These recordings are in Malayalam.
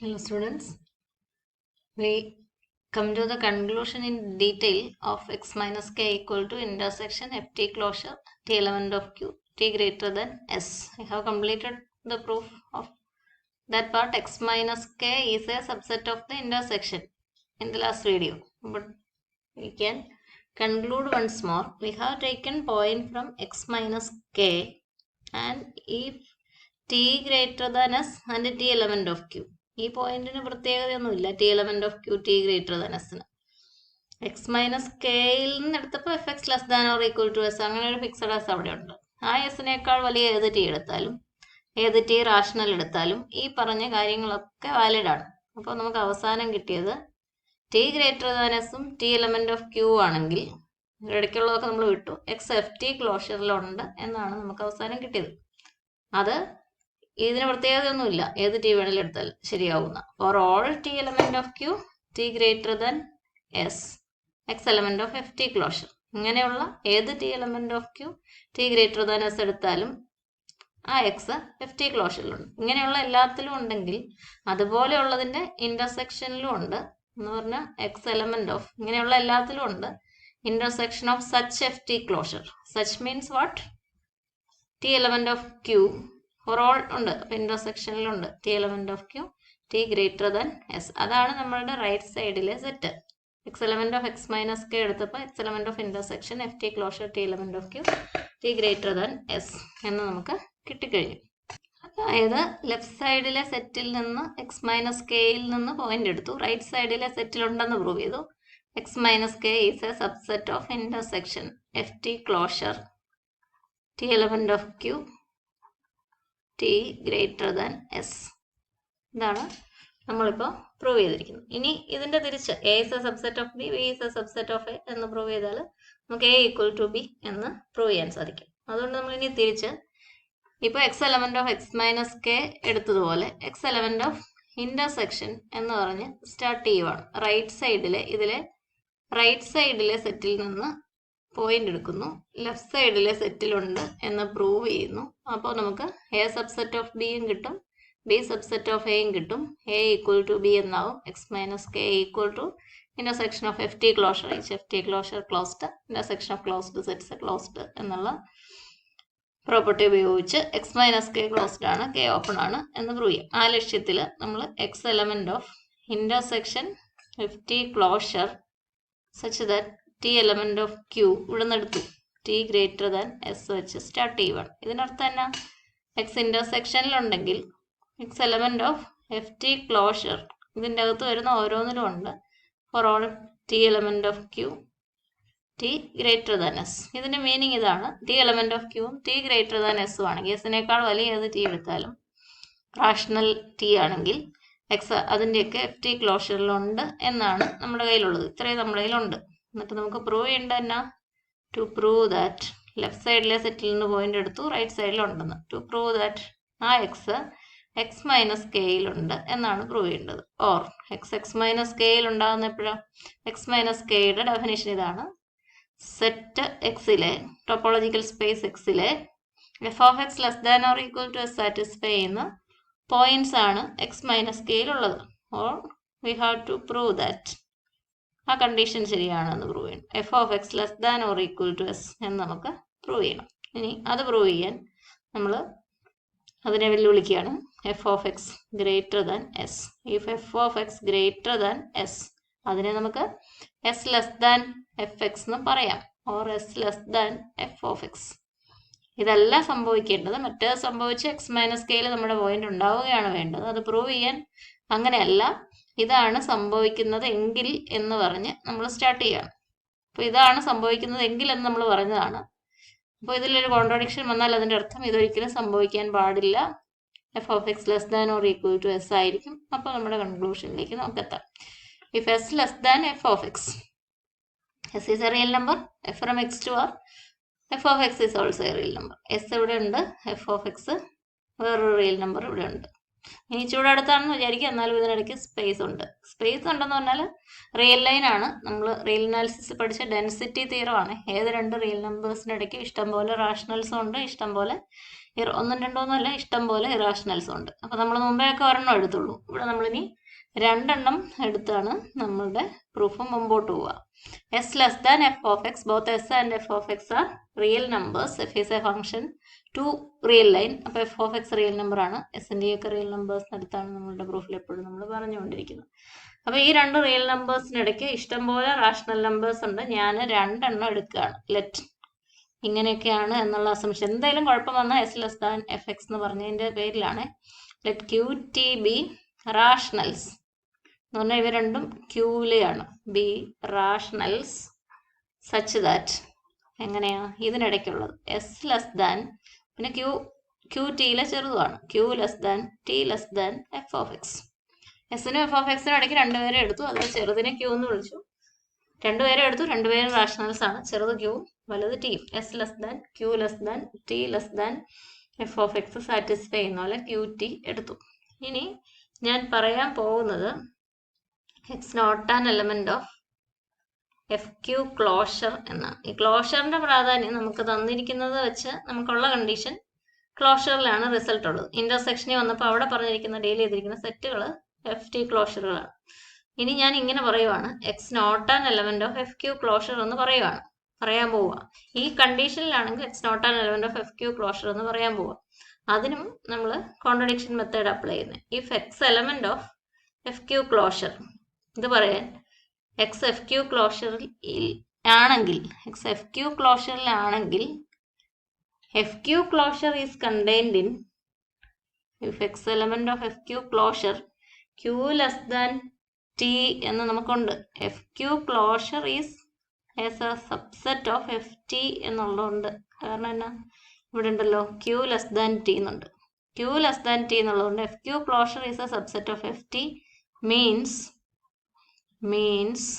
Hello students, we come to the conclusion in detail of x minus k equal to intersection ft closure t element of q t greater than s. I have completed the proof of that part. X minus k is a subset of the intersection in the last video, but we can conclude once more. We have taken point from x minus k, and if t greater than s and t element of q. ഈ പോയിന്റിന് പ്രത്യേകതയൊന്നുമില്ല. T element of Q T greater than എസിന്. എക്സ് മൈനസ് കെയിൽ നിന്ന് എടുത്തപ്പോൾ F X less than or equal to S, അങ്ങനെ ഒരു ഫിക്സഡ് എസ് അവിടെ ഉണ്ട്. ആ എസിനേക്കാൾ വലിയ ഏത് ടി എടുത്താലും ഏത് ടി റാഷണൽ എടുത്താലും ഈ പറഞ്ഞ കാര്യങ്ങളൊക്കെ വാലിഡ് ആണ്. അപ്പോൾ നമുക്ക് അവസാനം കിട്ടിയത് ടി ഗ്രേറ്റർ ദാൻ എസും ടി എലമെന്റ് ഓഫ് ക്യൂ ആണെങ്കിൽ ഇടയ്ക്കുള്ളതൊക്കെ നമ്മൾ വിട്ടു, എക്സ് എഫ് ടി ക്ലോഷറിലുണ്ട് എന്നാണ് നമുക്ക് അവസാനം കിട്ടിയത്. അത് ഇതിന് പ്രത്യേകതയൊന്നുമില്ല, ഏത് ടി വേണമെങ്കിലും എടുത്താൽ ശരിയാവുന്ന. For all t element of Q T greater than s x element of f t closure. ഇങ്ങനെയുള്ള ഏത് t element of Q T greater than s എടുത്താലും ആ എക്സ് എഫ് ടി ക്ലോഷറിലുണ്ട്. ഇങ്ങനെയുള്ള എല്ലാത്തിലും ഉണ്ടെങ്കിൽ അതുപോലെയുള്ളതിന്റെ ഇന്റർസെക്ഷനിലും ഉണ്ട് എന്ന് പറഞ്ഞാൽ എക്സ് എലമെന്റ് ഓഫ് ഇങ്ങനെയുള്ള എല്ലാത്തിലും ഉണ്ട് intersection of such f t closure. Such means what? T element of q for all ഉണ്ട്, അപ്പൊ ഇന്റർസെക്ഷനിലുണ്ട് t element of Q T greater than s. അതാണ് നമ്മളുടെ റൈറ്റ് സൈഡിലെ set. X element of x minus k എടുത്തപ്പോൾ x element of intersection f t closure t element of Q T greater than s എന്ന് നമുക്ക് കിട്ടിക്കഴിഞ്ഞു. അതായത് ലെഫ്റ്റ് സൈഡിലെ സെറ്റിൽ നിന്ന് എക്സ് മൈനസ് കെയിൽ നിന്ന് പോയിന്റ് എടുത്തു, റൈറ്റ് സൈഡിലെ സെറ്റിൽ ഉണ്ടെന്ന് പ്രൂവ് ചെയ്തു. X minus k is a subset of intersection f t closure t element of Q T greater than s. ഇതാണ് നമ്മളിപ്പോൾ പ്രൂവ് ചെയ്തിരിക്കുന്നത്. ഇനി ഇതിന്റെ തിരിച്ച് a is a subset of b, b is a subset of a എന്ന് പ്രൂവ് ചെയ്താൽ നമുക്ക് എ ഈക്വൽ ടു ബി എന്ന് പ്രൂവ് ചെയ്യാൻ സാധിക്കും. അതുകൊണ്ട് നമ്മൾ ഇനി തിരിച്ച് ഇപ്പോൾ x element of x minus k എടുത്തതുപോലെ എക്സ് എലമെന്റ് ഓഫ് ഇന്റർസെക്ഷൻ എന്ന് പറഞ്ഞ് സ്റ്റാർട്ട് ചെയ്യുവാണ്. ഇതിലെ റൈറ്റ് സൈഡിലെ സെറ്റിൽ നിന്ന് പോയിന്റ് എടുക്കുന്നു, ലെഫ്റ്റ് സൈഡിലെ സെറ്റിലുണ്ട് എന്ന് പ്രൂവ് ചെയ്യുന്നു. അപ്പോൾ നമുക്ക് എ സബ്സെറ്റ് ഓഫ് ബിയും കിട്ടും, ബി സബ്സെറ്റ് ഓഫ് എയും കിട്ടും. എ ഈക്വൽ ടു ബി എന്നാവും. X minus k equal to intersection of f t closure each f t closure closed, intersection of closed sets closed എന്നുള്ള പ്രോപ്പർട്ടി ഉപയോഗിച്ച് എക്സ് മൈനസ് കെ ക്ലോസ്ഡ് ആണ്, കെ ഓപ്പൺ ആണ് എന്ന് പ്രൂവ് ചെയ്യാം. ആ ലക്ഷ്യത്തിൽ നമ്മൾ x element of intersection f t closure such that t element of q ഇവിടെ നിന്ന് എടുത്തു, ടി ഗ്രേറ്റർ ദാൻ എസ് വെച്ച് സ്റ്റാർട്ട് ചെയ്യുവാണ്. ഇതിനർത്ഥം എന്നാ? എക്സ് ഇന്റർസെക്ഷനിലുണ്ടെങ്കിൽ x element of f t closure ഇതിൻ്റെ അകത്ത് വരുന്ന ഓരോന്നിലും ഉണ്ട് for all t element of Q T greater than s. ഇതിന്റെ മീനിങ് ഇതാണ്, ടി എലമെന്റ് ഓഫ് ക്യൂവും ടി ഗ്രേറ്റർ ദാൻ എസും ആണെങ്കിൽ എസിനേക്കാൾ വലിയ ഏത് ടി എടുത്താലും റാഷണൽ ടി ആണെങ്കിൽ എക്സ് അതിൻ്റെയൊക്കെ എഫ് ടി ക്ലോഷറിലുണ്ട് എന്നാണ് നമ്മുടെ കയ്യിലുള്ളത്. ഇത്രയും നമ്മുടെ കയ്യിലുണ്ട്. എന്നിട്ട് നമുക്ക് പ്രൂവ് ചെയ്യേണ്ട എന്നാ? ടു പ്രൂവ് ദാറ്റ് ലെഫ്റ്റ് സൈഡിലെ സെറ്റിൽ നിന്ന് പോയിന്റ് എടുത്തു, റൈറ്റ് സൈഡിലുണ്ടെന്ന്. ടു പ്രൂവ് ദാറ്റ് ആ എക്സ് എക്സ് മൈനസ് കെയിലുണ്ട് എന്നാണ് പ്രൂവ് ചെയ്യേണ്ടത്. ഓർ എക്സ് മൈനസ് കെയിൽ ഉണ്ടാകുന്ന എപ്പോഴാണ്? എക്സ് മൈനസ് കെയുടെ ഡെഫിനേഷൻ ഇതാണ്, സെറ്റ് എക്സിലെ ടോപ്പോളജിക്കൽ സ്പേസ് എക്സിലെ f of x less than or equal to s satisfy ചെയ്യുന്ന പോയിന്റ്സ് ആണ് എക്സ് മൈനസ് കെയിലുള്ളത്. Or we have to prove that ആ കണ്ടീഷൻ ശരിയാണെന്ന് പ്രൂവ് ചെയ്യണം. F of x less than or equal to s എന്ന് നമുക്ക് പ്രൂവ് ചെയ്യണം. ഇനി അത് പ്രൂവ് ചെയ്യാൻ നമ്മൾ അതിനെ വെല്ലുവിളിക്കുകയാണ്. F of x greater than s. If f of x greater than s, അതിനെ നമുക്ക് s less than f x എന്ന് പറയാം, or s less than f of x. ഇതല്ല സംഭവിക്കേണ്ടത്. മറ്റേത് സംഭവിച്ച് എക്സ് മൈനസ് കെയിൽ നമ്മുടെ പോയിന്റ് ഉണ്ടാവുകയാണ് വേണ്ടത്. അത് പ്രൂവ് ചെയ്യാൻ അങ്ങനെയല്ല, ഇതാണ് സംഭവിക്കുന്നത് എങ്കിൽ എന്ന് പറഞ്ഞ് നമ്മൾ സ്റ്റാർട്ട് ചെയ്യണം. അപ്പോൾ ഇതാണ് സംഭവിക്കുന്നത് എങ്കിൽ എന്ന് നമ്മൾ പറഞ്ഞതാണ്. അപ്പോൾ ഇതിലൊരു കോൺട്രഡിക്ഷൻ വന്നാൽ അതിൻ്റെ അർത്ഥം ഇതൊരിക്കലും സംഭവിക്കാൻ പാടില്ല, f of x less than or equal to s ആയിരിക്കും. അപ്പോൾ നമ്മുടെ കൺക്ലൂഷനിലേക്ക് നമുക്ക് എത്താം. If s less than f of x, s is a real number, f from X to r, f of x is also a real number. S ഇവിടെ ഉണ്ട്, എഫ് ഓഫ് എക്സ് വേറൊരു റിയൽ നമ്പർ ഇവിടെ ഉണ്ട്. ഇനി ചൂട് അടുത്താണെന്ന് വിചാരിക്കുക, എന്നാലും ഇതിനിടയ്ക്ക് സ്പേസ് ഉണ്ട്. സ്പേസ് ഉണ്ടെന്ന് പറഞ്ഞാൽ റിയൽ ലൈൻ ആണ്. നമ്മൾ റിയൽ അനാലിസിസ് പഠിച്ച ഡെൻസിറ്റി തിയറം ആണ്. ഏത് രണ്ട് റിയൽ നമ്പേഴ്സിൻ്റെ ഇടയ്ക്ക് ഇഷ്ടംപോലെ റാഷണൽസും ഉണ്ട്, ഇഷ്ടംപോലെ ഒന്നും രണ്ടോന്നല്ല, ഇഷ്ടം പോലെ ഇറാഷണൽസ് ഉണ്ട്. അപ്പോൾ നമ്മൾ മുമ്പേ ഒക്കെ ഒരെണ്ണം എടുത്തുള്ളൂ. ഇവിടെ നമ്മളിനി 2 എണ്ണം എടുത്താണ് നമ്മളുടെ പ്രൂഫ് മുമ്പോട്ട് പോവുക. S less than f of x, both s and f of x are real numbers. F is a function to real line. അപ്പോൾ f of x real number ആണ്. എസിൻ്റെ ഒക്കെ റിയൽ നമ്പേഴ്സ് അടുത്താണ് നമ്മളുടെ പ്രൂഫിൽ എപ്പോഴും നമ്മൾ പറഞ്ഞുകൊണ്ടിരിക്കുന്നത്. അപ്പോൾ ഈ 2 റിയൽ നമ്പേഴ്സിനിടയ്ക്ക് ഇഷ്ടംപോലെ റാഷണൽ നമ്പേഴ്സ് ഉണ്ട്. ഞാൻ 2 എണ്ണം എടുക്കുകയാണ്. ലെറ്റ് ഇങ്ങനെയൊക്കെയാണ് എന്നുള്ള അസംഷൻ. എന്തായാലും കുഴപ്പം വന്നാൽ s less than f x എന്ന് പറഞ്ഞതിൻ്റെ പേരിലാണ്. Let q t be rationals എന്ന് പറഞ്ഞാൽ ഇവ രണ്ടും ക്യൂവിലെയാണ്. ബി റാഷണൽസ് സച്ച് ദാറ്റ് എങ്ങനെയാ ഇതിനിടയ്ക്കുള്ളത് എസ് ലെസ് ദാൻ, പിന്നെ ക്യൂ ടിയിലെ ചെറുതുമാണ്. Q less than t less than f of x. എസിനും എഫ് ഓഫ് എക്സിനും ഇടയ്ക്ക് 2 പേരെ എടുത്തു. അത് ചെറുതിനെ ക്യൂ എന്ന് വിളിച്ചു. 2 പേരെ എടുത്തു. 2 പേരും റാഷണൽസ് ആണ്. ചെറുത് ക്യൂ, വലുത് t. S less than q less than t less than f of x satisfy ചെയ്യുന്ന പോലെ ക്യൂ ടി എടുത്തു. ഇനി ഞാൻ പറയാൻ പോകുന്നത് x not an element of f q closure എന്നാണ്. ഈ ക്ലോഷറിന്റെ പ്രാധാന്യം നമുക്ക് തന്നിരിക്കുന്നത് വെച്ച് നമുക്കുള്ള കണ്ടീഷൻ ക്ലോഷറിലാണ് റിസൾട്ട് ഉള്ളത്. ഇന്റർസെക്ഷനിൽ വന്നപ്പോൾ അവിടെ പറഞ്ഞിരിക്കുന്ന ഡീൽ ചെയ്തിരിക്കുന്ന സെറ്റുകൾ എഫ് ടി ക്ലോഷറുകളാണ്. ഇനി ഞാൻ ഇങ്ങനെ പറയുവാണ്, x not an element of f q closure എന്ന് പറയാൻ പോവുക. ഈ കണ്ടീഷനിലാണെങ്കിൽ x not an element of f q closure എന്ന് പറയാൻ പോവുക. അതിനും നമ്മൾ കോൺട്രഡിക്ഷൻ മെത്തേഡ് അപ്ലൈ ചെയ്യുന്നത്. If x element of f q closure, ഇത് പറയാൻ എക്സ് എഫ് ക്യൂ ക്ലോഷറിൽ ആണെങ്കിൽ, എക്സ് എഫ് ക്യൂ ക്ലോഷറിലാണെങ്കിൽ f q closure is contained in, if x element of f q closure q less than t എന്ന് നമുക്കുണ്ട്. F q closure is as a subset of f t എന്നുള്ളതുണ്ട്. കാരണം എന്നാ, ഇവിടെ ഉണ്ടല്ലോ ക്യൂ ലെസ് ദാൻ ടി എന്നുണ്ട്. ക്യൂ ലെസ് ദാൻ ടി എന്നുള്ളതുകൊണ്ട് f q closure is a subset of f t means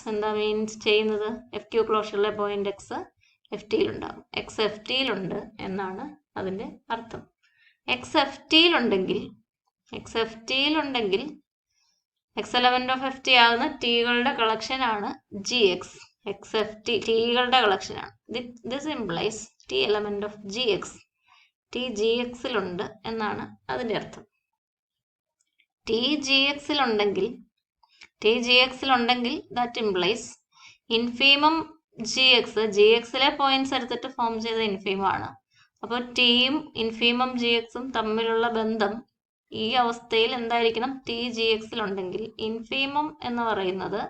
എന്താ മീൻസ് ചെയ്യുന്നത്, എഫ് ക്യൂ ക്ലോഷറിലെ പോയിന്റ് എക്സ് എഫ് ടിയിലുണ്ടാകും. എക്സ് എഫ് ടിയിലുണ്ട് എന്നാണ് അതിൻ്റെ അർത്ഥം. എക്സ് എഫ് ടിയിലുണ്ടെങ്കിൽ x element of f t ആകുന്ന ടികളുടെ കളക്ഷൻ ആണ് g x. X f t ടികളുടെ collection ആണ്. This implies t element of g x, t g എക്സിലുണ്ട് എന്നാണ് അതിൻ്റെ അർത്ഥം. ടി ജി എക്സിലുണ്ടെങ്കിൽ ദാറ്റ് ഇംപ്ലൈസ് ഇൻഫീമം ജി എക്സിലെ പോയിന്റ്സ് എടുത്തിട്ട് ഫോം ചെയ്ത ഇൻഫീമം ആണ്. അപ്പോൾ ടിയും ഇൻഫീമം ജി എക്സും തമ്മിലുള്ള ബന്ധം ഈ അവസ്ഥയിൽ എന്തായിരിക്കണം, ടി ജി എക്സിലുണ്ടെങ്കിൽ ഇൻഫീമം എന്ന് പറയുന്നത്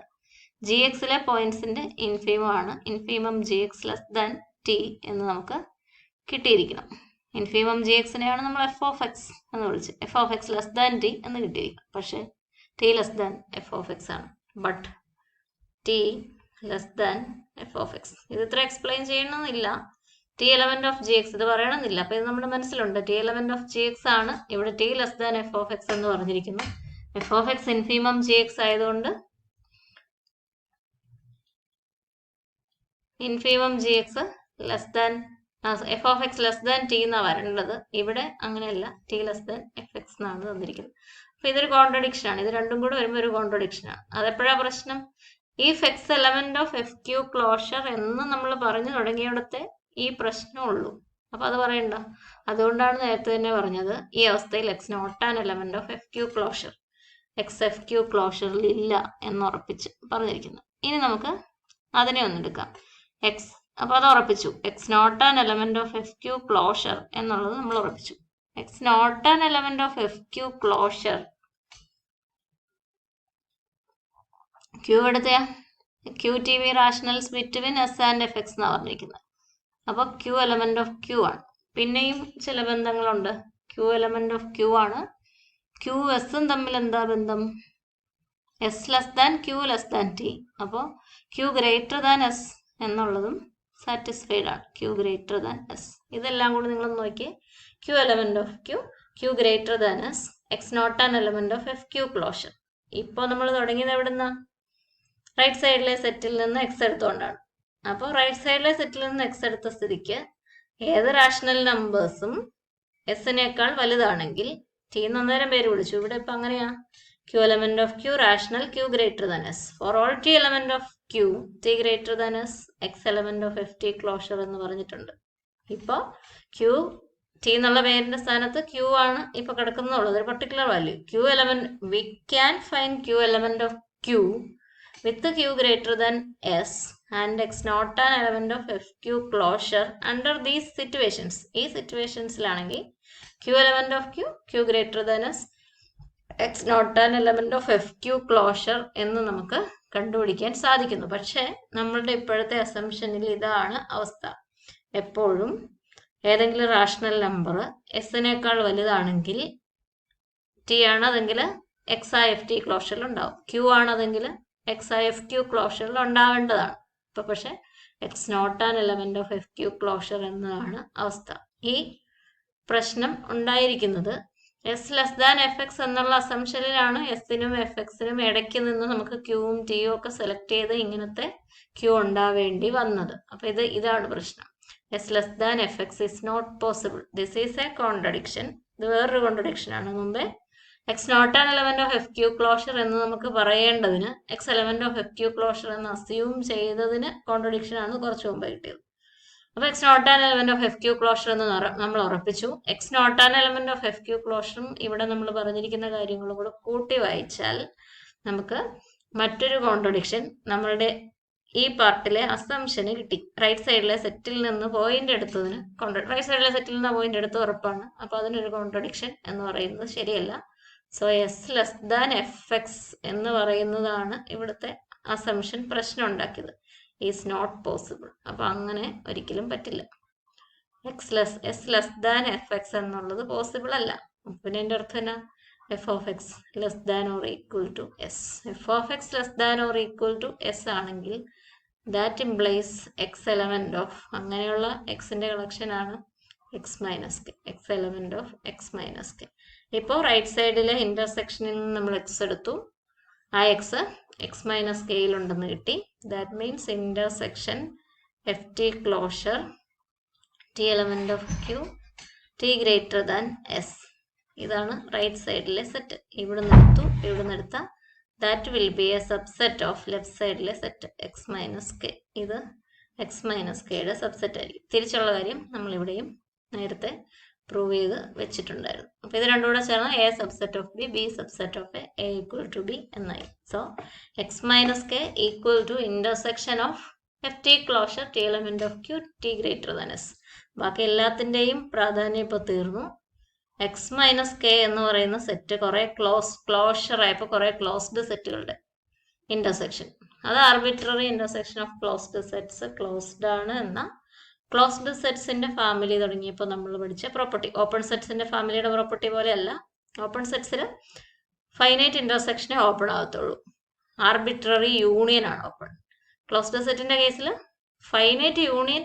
ജി എക്സിലെ പോയിന്റ്സിന്റെ ഇൻഫീമം ആണ്. Infimum g x less than t എന്ന് നമുക്ക് കിട്ടിയിരിക്കണം. ഇൻഫീമം ജി എക്സിനെയാണ് നമ്മൾ എഫ് ഓഫ് എക്സ് എന്ന് വിളിച്ച്, f of x less than t എന്ന് കിട്ടിയിരിക്കണം. പക്ഷേ t less than f of x ആണ്. But t less than f of x, ഇത് ഇത്ര എക്സ്പ്ലെയിൻ ചെയ്യണമെന്നില്ല. T element of g x ഇത് പറയണമെന്നില്ല. അപ്പൊ ഇത് നമ്മുടെ മനസ്സിലുണ്ട്. T element of g x ആണ് ഇവിടെ t less than f of x എന്ന് പറഞ്ഞിരിക്കുന്നു. F of x infimum g x ആയതുകൊണ്ട് infimum g x less than f of x less than T എന്നാണ് വരേണ്ടത്. ഇവിടെ അങ്ങനെയല്ല, T less than f x എന്നാണ് തന്നിരിക്കുന്നത്. അപ്പൊ ഇതൊരു കോൺട്രഡിക്ഷൻ ആണ്. ഇത് രണ്ടും കൂടെ വരുമ്പോൾ ഒരു കോൺട്രഡിക്ഷൻ ആണ്. അതെപ്പോഴാ പ്രശ്നം, if x element of f q closure എന്ന് നമ്മൾ പറഞ്ഞു തുടങ്ങിയിടത്തെ ഈ പ്രശ്നമുള്ളൂ. അപ്പൊ അത് പറയണ്ട. അതുകൊണ്ടാണ് നേരത്തെ തന്നെ പറഞ്ഞത് ഈ അവസ്ഥയിൽ x not an element of f q closure, x f q ക്ലോഷറിൽ ഇല്ല എന്നുറപ്പിച്ച് പറഞ്ഞിരിക്കുന്നു. ഇനി നമുക്ക് അതിനെ ഒന്നെടുക്കാം. എക്സ്, അപ്പൊ അത് ഉറപ്പിച്ചു. X not an element of f q closure എന്നുള്ളത് നമ്മൾ ഉറപ്പിച്ചു. X not an element of f q closure, q എടുത്തയാ q t we rationals between s and f x എന്നാണ് പറഞ്ഞിരിക്കുന്നത്. അപ്പൊ ക്യൂ എലമെന്റ് ഓഫ് ക്യൂ ആണ്. പിന്നെയും ചില ബന്ധങ്ങളുണ്ട്. ക്യൂ എലമെന്റ് ഓഫ് ക്യൂ ആണ്. ക്യൂ എസും തമ്മിൽ എന്താ ബന്ധം, s less than q less than t. അപ്പോൾ ക്യൂ ഗ്രേറ്റർ ദാൻ എസ് എന്നുള്ളതും സാറ്റിസ്ഫൈഡ് ആണ്. Q greater than s. ഇതെല്ലാം കൂടി നിങ്ങളൊന്ന് നോക്കിയേ. Q element of q, q greater than s, x not an element of f q closure. ഇപ്പോൾ നമ്മൾ തുടങ്ങിയത് എവിടുന്നാ, റൈറ്റ് സൈഡിലെ സെറ്റിൽ നിന്ന് എക്സ് എടുത്തുകൊണ്ടാണ്. അപ്പോൾ റൈറ്റ് സൈഡിലെ സെറ്റിൽ നിന്ന് എക്സ് എടുത്ത സ്ഥിതിക്ക് ഏത് റാഷണൽ നമ്പേഴ്സും എസിനേക്കാൾ വലുതാണെങ്കിൽ ടി എന്ന് അന്നേരം പേര് വിളിച്ചു. ഇവിടെ ഇപ്പം അങ്ങനെയാ, q element of q rational q greater than s. For all t element of Q T greater than s, x element of f t closure എന്ന് പറഞ്ഞിട്ടുണ്ട്. ഇപ്പോൾ ക്യൂ ടി എന്നുള്ള പേരിന്റെ സ്ഥാനത്ത് ക്യൂ ആണ് ഇപ്പൊ കിടക്കുന്നുള്ളൂ, ഒരു particular value. Q element, we can find q element of q with q greater than s and x not an element of f q closure under these situations. ഈ സിറ്റുവേഷൻസിലാണെങ്കിൽ q element of q, q greater than s, x not an element of f q closure എന്ന് നമുക്ക് കണ്ടുപിടിക്കാൻ സാധിക്കുന്നു. പക്ഷെ നമ്മളുടെ ഇപ്പോഴത്തെ അസംഷനിൽ ഇതാണ് അവസ്ഥ. എപ്പോഴും ഏതെങ്കിലും റാഷണൽ നമ്പർ എസിനേക്കാൾ വലുതാണെങ്കിൽ ടി ആണതെങ്കിൽ എക്സ് ഐ എഫ് ടി ക്ലോഷറിൽ ഉണ്ടാവും, ക്യൂ ആണതെങ്കിൽ എക്സ് ഐ എഫ് ക്യൂ ക്ലോഷറിൽ ഉണ്ടാവേണ്ടതാണ്. ഇപ്പൊ പക്ഷെ x not an element of f q closure എന്നതാണ് അവസ്ഥ. ഈ പ്രശ്നം ഉണ്ടായിരിക്കുന്നത് s less than f x എന്നുള്ള അസംഷനിലാണ് എസിനും എഫ് എക്സിനും ഇടയ്ക്ക് നിന്ന് നമുക്ക് ക്യൂവും ടിയും ഒക്കെ സെലക്ട് ചെയ്ത് ഇങ്ങനത്തെ ക്യൂ ഉണ്ടാവേണ്ടി വന്നത്. അപ്പൊ ഇതാണ് പ്രശ്നം. S less than f x is not possible. This is a contradiction. ഇത് വേറൊരു കോൺട്രഡിക്ഷൻ ആണ്. മുമ്പേ x not an element of f q closure എന്ന് നമുക്ക് പറയേണ്ടതിന് x element of f q closure എന്ന് അസ്യൂം ചെയ്തതിന് കോൺട്രഡിക്ഷൻ ആണ് കുറച്ച് മുമ്പ് കിട്ടിയത്. അപ്പൊ x not an element of f q closure എന്ന് നമ്മൾ ഉറപ്പിച്ചു. X not an element of f q ക്ലോഷറും ഇവിടെ നമ്മൾ പറഞ്ഞിരിക്കുന്ന കാര്യങ്ങളും കൂടെ കൂട്ടി വായിച്ചാൽ നമുക്ക് മറ്റൊരു കോൺട്രഡിക്ഷൻ നമ്മളുടെ ഈ പാർട്ടിലെ അസംഷന് കിട്ടി. റൈറ്റ് സൈഡിലെ സെറ്റിൽ നിന്ന് പോയിന്റ് എടുത്തതിന് റൈറ്റ് സൈഡിലെ സെറ്റിൽ നിന്ന് പോയിന്റ് എടുത്ത് ഉറപ്പാണ്. അപ്പൊ അതിനൊരു കോൺട്രഡിക്ഷൻ എന്ന് പറയുന്നത് ശരിയല്ല. So s less than f x എന്ന് പറയുന്നതാണ് ഇവിടുത്തെ അസംഷൻ പ്രശ്നം ഉണ്ടാക്കിയത്. Is not possible. അപ്പൊ അങ്ങനെ ഒരിക്കലും പറ്റില്ല. S less than f x എന്നുള്ളത് പോസിബിൾ അല്ല. പിന്നെ എന്റെ അർത്ഥം എന്നാ? F of x less than or equal to s. F of x less than or equal to s ആണെങ്കിൽ that implies x element of, അങ്ങനെയുള്ള എക്സിന്റെ കളക്ഷൻ ആണ് x minus k, x element of x minus K. ഇപ്പോൾ റൈറ്റ് സൈഡിലെ ഇന്റർസെക്ഷനിൽ നിന്ന് നമ്മൾ എക്സ് എടുത്തു. ആ എക്സ് എക്സ് മൈനസ് കെയിലുണ്ടെന്ന് കിട്ടി. That means intersection f t closure t element of Q T greater than s. ഇതാണ് റൈറ്റ് സൈഡിലെ സെറ്റ്. ഇവിടുന്ന് എടുത്തു, ഇവിടുന്ന് എടുത്ത that will be a subset of left സൈഡിലെ സെറ്റ് എക്സ് മൈനസ് കെ. ഇത് എക്സ് മൈനസ് കെയുടെ സബ്സെറ്റ് ആയിരിക്കും. തിരിച്ചുള്ള കാര്യം നമ്മൾ ഇവിടെയും നേരത്തെ പ്രൂവ് ചെയ്ത് വെച്ചിട്ടുണ്ടായിരുന്നു. അപ്പൊ ഇത് രണ്ടും കൂടെ ചേർന്ന് a subset of b, b subset of a equal to b എന്നായി. So x minus k equal to intersection of f t closure t element of Q T greater than s. ബാക്കി എല്ലാത്തിന്റെയും പ്രാധാന്യം ഇപ്പൊ തീർന്നു. എക്സ് മൈനസ് കെ എന്ന് പറയുന്ന സെറ്റ് കുറെ ക്ലോഷർ ആയപ്പോ കുറെ ക്ലോസ്ഡ് സെറ്റുകളുടെ ഇന്റർസെക്ഷൻ, അത് arbitrary intersection of closed sets closed ആണ് എന്ന ക്ലോസ്ഡ് സെറ്റ്സിന്റെ ഫാമിലി തുടങ്ങിയപ്പോൾ നമ്മൾ പഠിച്ച പ്രോപ്പർട്ടി. ഓപ്പൺ സെറ്റ്സിന്റെ ഫാമിലിയുടെ പ്രോപ്പർട്ടി പോലെയല്ല. ഓപ്പൺ സെറ്റ്സിൽ ഫൈനൈറ്റ് ഇന്റർസെക്ഷനെ ഓപ്പൺ ആകത്തുള്ളൂ. ആർബിട്രറി യൂണിയൻ ആണ് ഓപ്പൺ. ക്ലോസ്ഡ് സെറ്റിന്റെ കേസിൽ ഫൈനൈറ്റ് യൂണിയൻ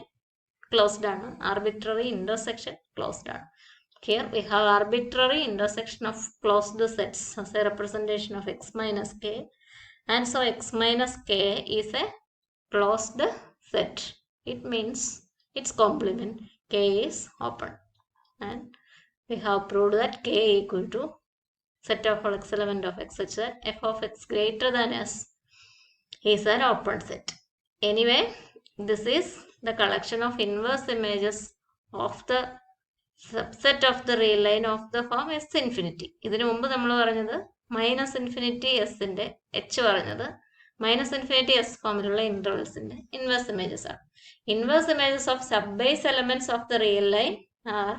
ക്ലോസ്ഡ് ആണ്, ആർബിട്രറി ഇന്റർസെക്ഷൻ ക്ലോസ്ഡ് ആണ്. Here we have arbitrary intersection of closed sets as a representation of x minus k, and so x minus k is a closed set. It means its complement k is open, and we have proved that k equal to set of all x element of x such that f of x greater than s is an open set. Anyway, this is the collection of inverse images of the subset of the real line of the form S infinity. ഇതിനു മുമ്പ് നമ്മൾ പറഞ്ഞത് മൈനസ് ഇൻഫിനിറ്റി എസിന്റെ എച്ച് പറഞ്ഞത് മൈനസ് ഇൻഫിനിറ്റി എസ് ഫോമിലുള്ള ഇന്റർവെൽസിന്റെ ഇൻവേഴ്സ് ഇമേജസ് ആണ്. Inverse images of subbase elements of the real line are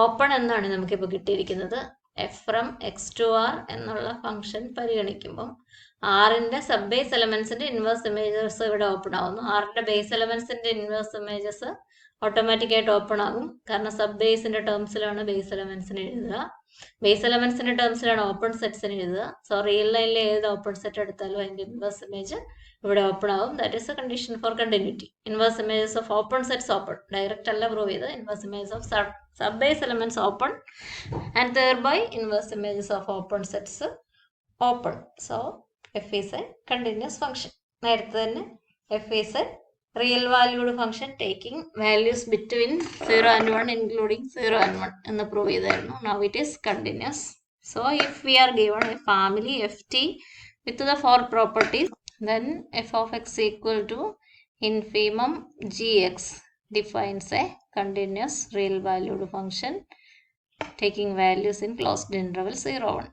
open എന്നാണ് നമുക്കിപ്പോൾ കിട്ടിയിരിക്കുന്നത്. F from X to R എന്നുള്ള ഫംഗ്ഷൻ പരിഗണിക്കുമ്പോൾ ആറിന്റെ സബ് ബേസ് എലമെന്റ്സിന്റെ ഇൻവേഴ്സ് ഇമേജസ് ഇവിടെ ഓപ്പൺ ആവുന്നു. ആറിന്റെ ബേസ് എലമെന്റ്സിന്റെ ഇൻവേഴ്സ് ഇമേജസ് ഓട്ടോമാറ്റിക്കായിട്ട് ഓപ്പൺ ആകും. കാരണം സബ് ബേസിന്റെ ടേംസിലാണ് ബേസ് എലമെന്റ്സിന് എഴുതുക, ബേസ് എലമെന്റ്സിന്റെ ടേംസിലാണ് ഓപ്പൺ സെറ്റ്സിന് എഴുതുക. സോ റിയൽ ലൈനിലെ ഏത് ഓപ്പൺ സെറ്റ് എടുത്താലും അതിന്റെ ഇൻവേഴ്സ് ഇമേജ് ഇവിടെ ഓപ്പൺ ആകും. That is A condition for continuity. Inverse images of open sets open, direct അല്ല പ്രൂവ് ചെയ്ത്. Inverse images of subbase elements open and thereby inverse images of open sets open. So F is A continuous function. നേരത്തെ തന്നെ F is A real valued function taking values between 0 and 1 including 0 and 1 എന്ന് പ്രൂവ് ചെയ്തായിരുന്നു. Now it is continuous. So if we are given a family ft with the four properties, then f of x equal to infimum gx defines a continuous real valued function taking values in closed interval 0, 1.